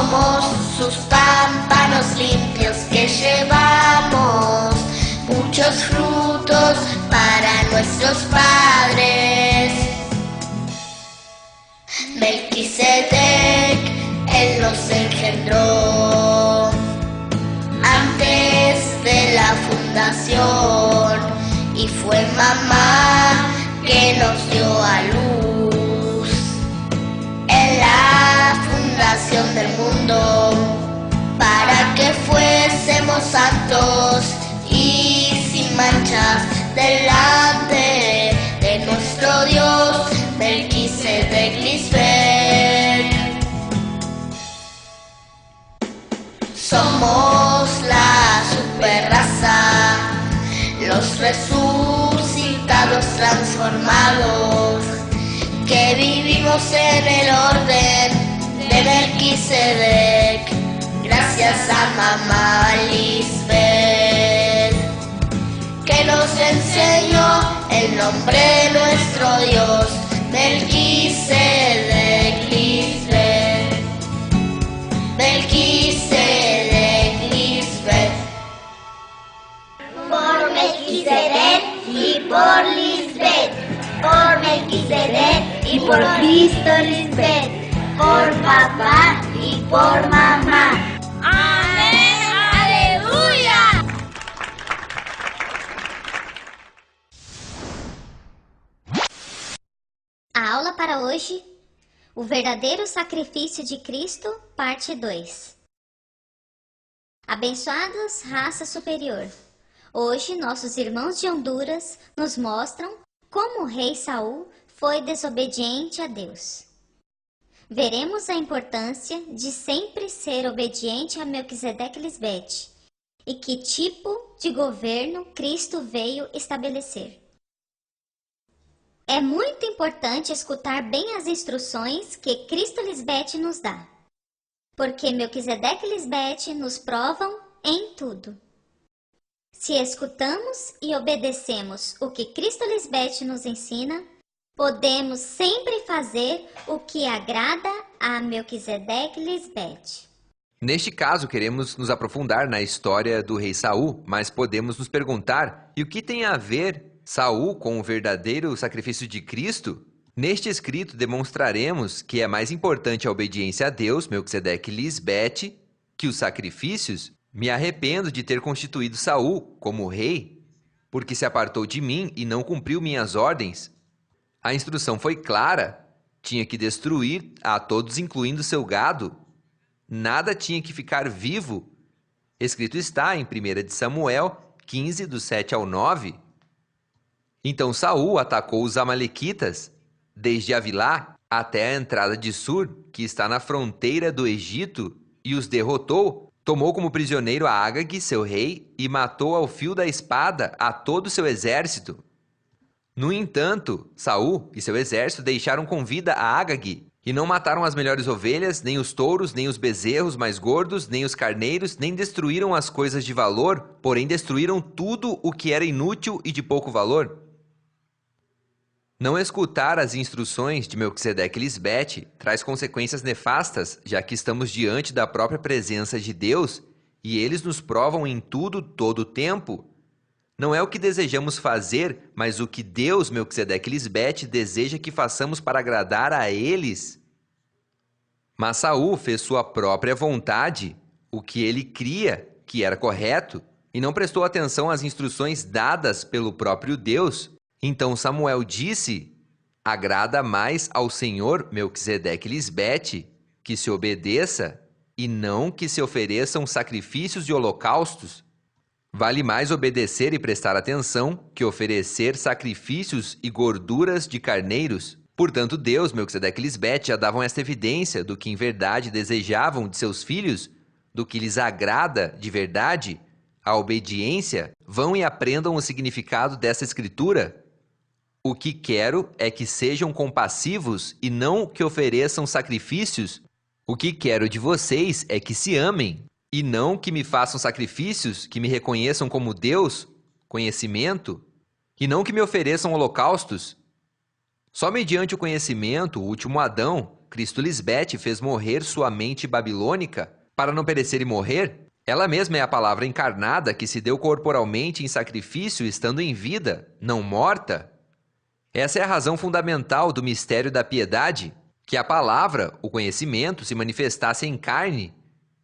Somos sus pámpanos limpios que llevamos muchos frutos para nuestros padres. Melquisedec, él nos engendró antes de la fundación y fue mamá que nos dio a luz en la fundación del mundo, para que fuésemos santos y sin manchas delante de nuestro Dios. Melquisedec Lisbeth. Somos la superraza, los resucitados transformados, que vivimos en el orden de Melquisedec, gracias a mamá Lisbeth, que nos enseñó el nombre de nuestro Dios. Melquisedec Lisbeth, Melquisedec Lisbeth. Por Melquisedec y por Lisbeth, por Melquisedec y por Cristo Lisbeth, por papá y por mamá. Amém, aleluia! A aula para hoje, o verdadeiro sacrifício de Cristo, parte 2. Abençoados, raça superior. Hoje, nossos irmãos de Honduras nos mostram como o rei Saul foi desobediente a Deus. Veremos a importância de sempre ser obediente a Melquisedec Lisbeth e que tipo de governo Cristo veio estabelecer. É muito importante escutar bem as instruções que Cristo Lisbeth nos dá, porque Melquisedec Lisbeth nos provam em tudo. Se escutamos e obedecemos o que Cristo Lisbeth nos ensina, podemos sempre fazer o que agrada a Melquisedec Lisbeth. Neste caso, queremos nos aprofundar na história do rei Saul, mas podemos nos perguntar, e o que tem a ver Saul com o verdadeiro sacrifício de Cristo? Neste escrito demonstraremos que é mais importante a obediência a Deus, Melquisedec Lisbeth, que os sacrifícios. Me arrependo de ter constituído Saul como rei, porque se apartou de mim e não cumpriu minhas ordens. A instrução foi clara, tinha que destruir a todos, incluindo seu gado. Nada tinha que ficar vivo. Escrito está em 1 de Samuel 15, do 7 ao 9. Então Saul atacou os amalequitas, desde Avilá até a entrada de Sur, que está na fronteira do Egito, e os derrotou. Tomou como prisioneiro a Agag, seu rei, e matou ao fio da espada a todo o seu exército. No entanto, Saul e seu exército deixaram com vida a Agag, e não mataram as melhores ovelhas, nem os touros, nem os bezerros mais gordos, nem os carneiros, nem destruíram as coisas de valor, porém destruíram tudo o que era inútil e de pouco valor. Não escutar as instruções de Melquisedec Lisbeth traz consequências nefastas, já que estamos diante da própria presença de Deus e eles nos provam em tudo, todo o tempo. Não é o que desejamos fazer, mas o que Deus, Melquisedec Lisbeth, deseja que façamos para agradar a eles. Mas Saul fez sua própria vontade, o que ele cria que era correto, e não prestou atenção às instruções dadas pelo próprio Deus. Então Samuel disse: agrada mais ao Senhor, Melquisedec Lisbeth, que se obedeça e não que se ofereçam sacrifícios e holocaustos. Vale mais obedecer e prestar atenção que oferecer sacrifícios e gorduras de carneiros. Portanto, Deus, Melquisedec Lisbeth já davam esta evidência do que em verdade desejavam de seus filhos, do que lhes agrada de verdade, a obediência. Vão e aprendam o significado dessa escritura. O que quero é que sejam compassivos e não que ofereçam sacrifícios. O que quero de vocês é que se amem, e não que me façam sacrifícios, que me reconheçam como Deus, conhecimento, e não que me ofereçam holocaustos. Só mediante o conhecimento, o último Adão, Cristo Lisbete fez morrer sua mente babilônica para não perecer e morrer? Ela mesma é a palavra encarnada que se deu corporalmente em sacrifício estando em vida, não morta. Essa é a razão fundamental do mistério da piedade, que a palavra, o conhecimento, se manifestasse em carne,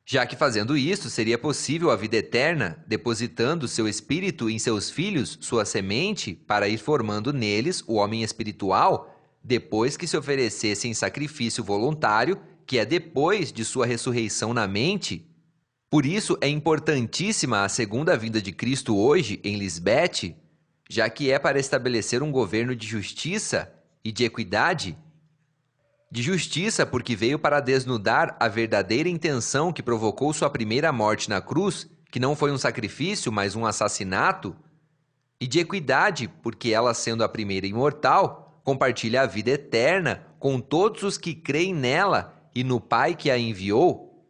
já que fazendo isto seria possível a vida eterna, depositando seu espírito em seus filhos, sua semente, para ir formando neles o homem espiritual, depois que se oferecesse em sacrifício voluntário, que é depois de sua ressurreição na mente. Por isso é importantíssima a segunda vinda de Cristo hoje em Lisbete, já que é para estabelecer um governo de justiça e de equidade. De justiça, porque veio para desnudar a verdadeira intenção que provocou sua primeira morte na cruz, que não foi um sacrifício, mas um assassinato. E de equidade, porque ela, sendo a primeira imortal, compartilha a vida eterna com todos os que creem nela e no Pai que a enviou.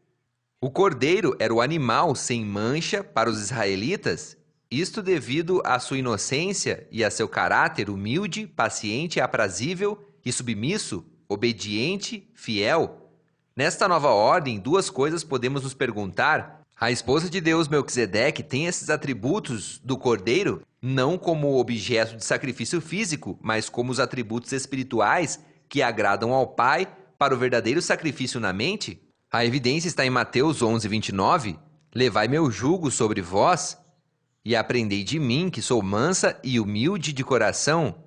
O cordeiro era o animal sem mancha para os israelitas, isto devido à sua inocência e a seu caráter humilde, paciente, aprazível e submisso, obediente, fiel. Nesta nova ordem, duas coisas podemos nos perguntar. A esposa de Deus, Melquisedeque, tem esses atributos do cordeiro, não como objeto de sacrifício físico, mas como os atributos espirituais que agradam ao Pai para o verdadeiro sacrifício na mente? A evidência está em Mateus 11:29. Levai meu jugo sobre vós e aprendei de mim, que sou mansa e humilde de coração,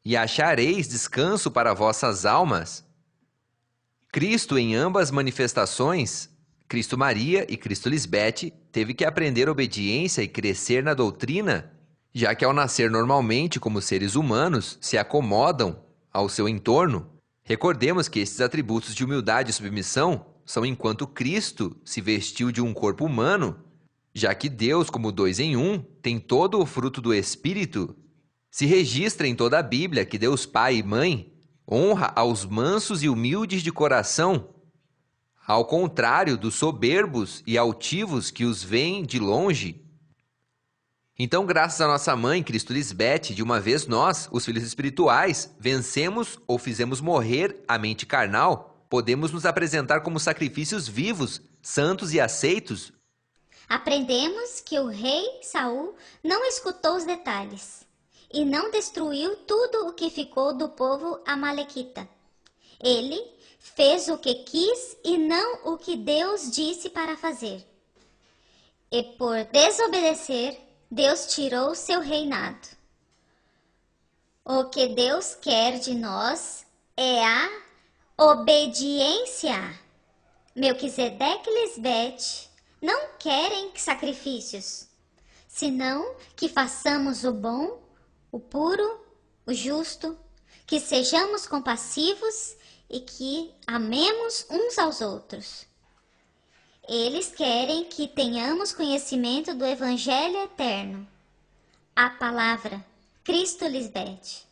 e achareis descanso para vossas almas. Cristo, em ambas manifestações, Cristo Maria e Cristo Lisbete, teve que aprender obediência e crescer na doutrina, já que ao nascer normalmente como seres humanos, se acomodam ao seu entorno. Recordemos que estes atributos de humildade e submissão são enquanto Cristo se vestiu de um corpo humano, já que Deus, como dois em um, tem todo o fruto do Espírito. Se registra em toda a Bíblia que Deus Pai e Mãe honra aos mansos e humildes de coração, ao contrário dos soberbos e altivos que os veem de longe. Então, graças à nossa mãe, Cristo Lisbete, de uma vez nós, os filhos espirituais, vencemos ou fizemos morrer a mente carnal, podemos nos apresentar como sacrifícios vivos, santos e aceitos. Aprendemos que o rei Saul não escutou os detalhes e não destruiu tudo o que ficou do povo amalequita. Ele fez o que quis e não o que Deus disse para fazer. E por desobedecer, Deus tirou seu reinado. O que Deus quer de nós é a obediência. Melquisedeque e Lisbete não querem sacrifícios, senão que façamos o bom, o puro, o justo, que sejamos compassivos e que amemos uns aos outros. Eles querem que tenhamos conhecimento do Evangelho eterno, a palavra, Cristo Lisbete.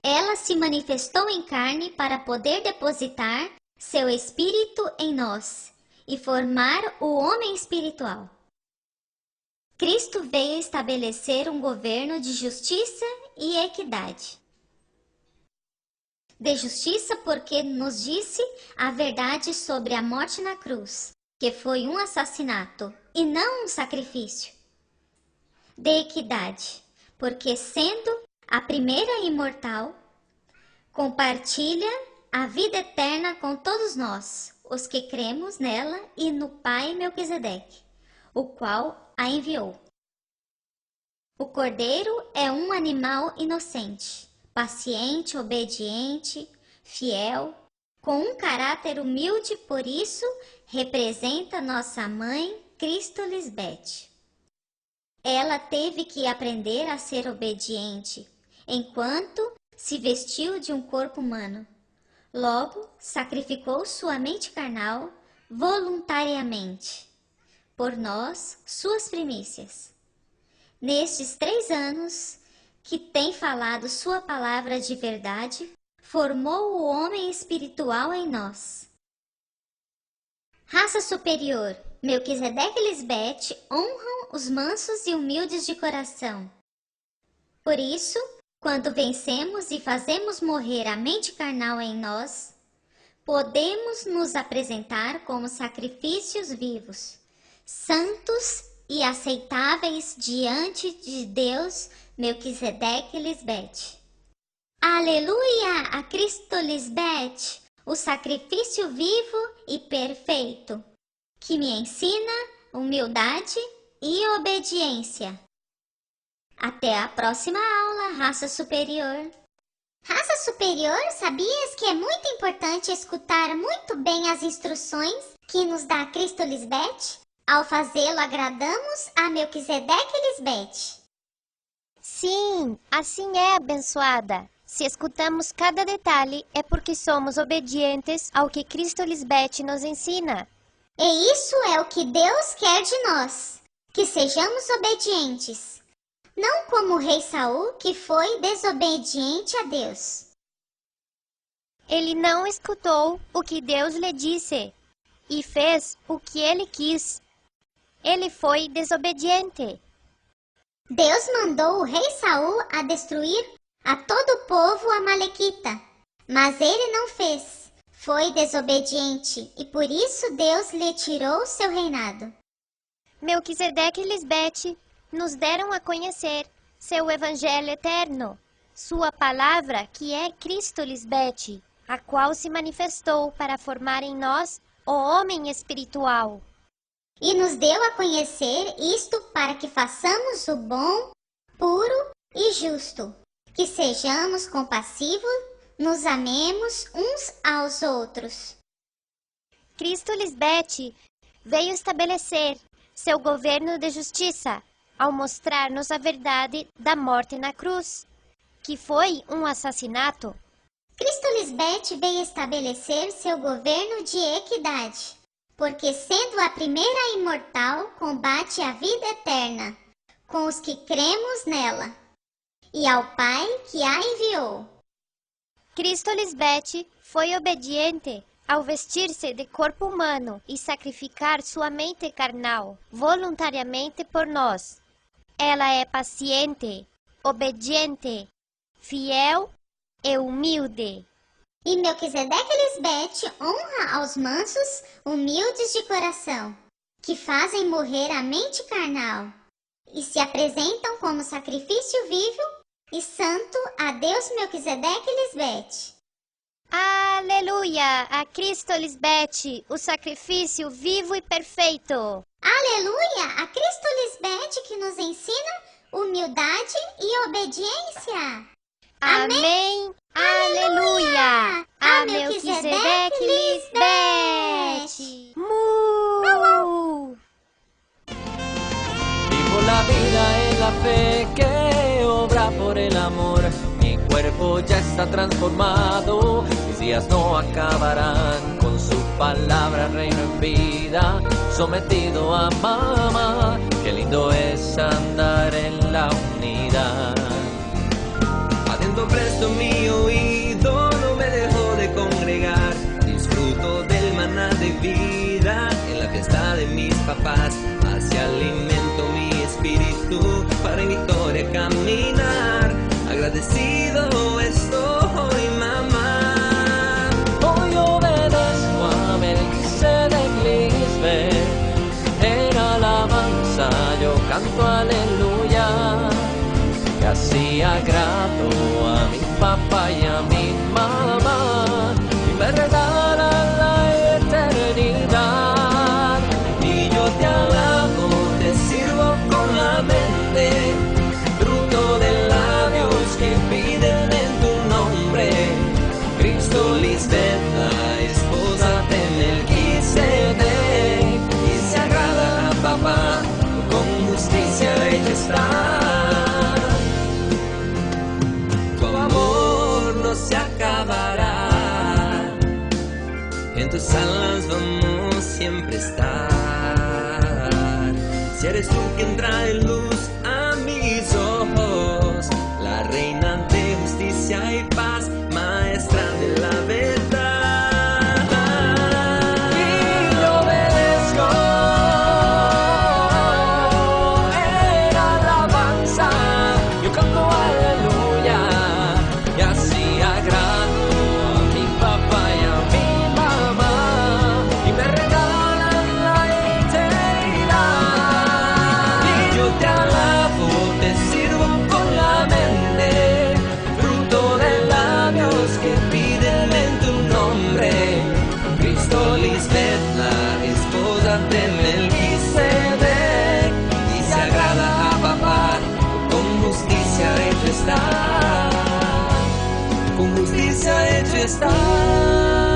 Ela se manifestou em carne para poder depositar seu espírito em nós e formar o homem espiritual. Cristo veio estabelecer um governo de justiça e equidade. De justiça porque nos disse a verdade sobre a morte na cruz, que foi um assassinato e não um sacrifício. De equidade, porque sendo a primeira imortal, compartilha a vida eterna com todos nós, os que cremos nela e no Pai Melquisedeque, o qual a enviou. O cordeiro é um animal inocente, paciente, obediente, fiel, com um caráter humilde, por isso representa nossa mãe, Cristo Lisbete. Ela teve que aprender a ser obediente, enquanto se vestiu de um corpo humano. Logo, sacrificou sua mente carnal voluntariamente, por nós, suas primícias. Nestes 3 anos que tem falado sua palavra de verdade, formou o homem espiritual em nós. Raça superior, Melquisedeque e Lisbete honram os mansos e humildes de coração. Por isso, quando vencemos e fazemos morrer a mente carnal em nós, podemos nos apresentar como sacrifícios vivos, santos e aceitáveis diante de Deus, Melquisedeque Lisbete. Aleluia a Cristo Lisbete, o sacrifício vivo e perfeito, que me ensina humildade e obediência. Até a próxima aula, raça superior. Raça superior, sabias que é muito importante escutar muito bem as instruções que nos dá Cristo Lisbete? Ao fazê-lo, agradamos a Melquisedeque Lisbete. Sim, assim é, abençoada. Se escutamos cada detalhe, é porque somos obedientes ao que Cristo Lisbete nos ensina. E isso é o que Deus quer de nós, que sejamos obedientes. Não como o rei Saul, que foi desobediente a Deus. Ele não escutou o que Deus lhe disse e fez o que ele quis. Ele foi desobediente. Deus mandou o rei Saul a destruir a todo o povo amalequita, mas ele não fez. Foi desobediente e por isso Deus lhe tirou seu reinado. Melquisedeque e Lisbete nos deram a conhecer seu evangelho eterno, sua palavra que é Cristo Lisbete, a qual se manifestou para formar em nós o homem espiritual. E nos deu a conhecer isto para que façamos o bom, puro e justo, que sejamos compassivos, nos amemos uns aos outros. Cristo Lisbete veio estabelecer seu governo de justiça, ao mostrar-nos a verdade da morte na cruz, que foi um assassinato. Cristo Lisbete veio estabelecer seu governo de equidade, porque sendo a primeira imortal, combate a vida eterna, com os que cremos nela, e ao Pai que a enviou. Cristo Lisbete foi obediente ao vestir-se de corpo humano e sacrificar sua mente carnal voluntariamente por nós. Ela é paciente, obediente, fiel e humilde. E Melquisedeque Lisbete honra aos mansos, humildes de coração, que fazem morrer a mente carnal e se apresentam como sacrifício vivo e santo a Deus Melquisedeque Lisbete. Aleluia! A Cristo Lisbete, o sacrifício vivo e perfeito. Aleluia! A Cristo Lisbete que nos ensina humildade e obediência. Amém! Aleluia! A Melquisedeque Lisbete! Mu! Vivo la vida en la fe que obra por el amor. Mi cuerpo ya está transformado, mis días no acabarán. Con su palabra reino en vida, sometido a mamá. Qué lindo es andar en la unidad. Adentro presto mi oído, no me dejo de congregar. Disfruto del maná de vida en la fiesta de mis papás. Así alimento mi espíritu para en victoria caminar. Agradecido estoy, mamá. Hoy obedezco a Melquisedec Lisbeth. En alabanza yo canto aleluya. Y así agrado a mi papá y a mi mamá. Y me regala la eternidad. Y yo te alabo, te sirvo con la mente. Fruto de labios que piden en tu nombre. Cristo Lisbeth, la esposa de Melquisedec. Y se agrada a papá, con justicia ella está. Tu amor no se acabará. En tus alas vamos siempre a estar. Si eres tú quien trae luz a mis ojos, la reina de justicia y paz, maestra de la verdad. Y yo obedezco en alabanza, yo canto aleluya, y así agrado a mi papá y a mi mamá. hecho está, con justicia hecho está.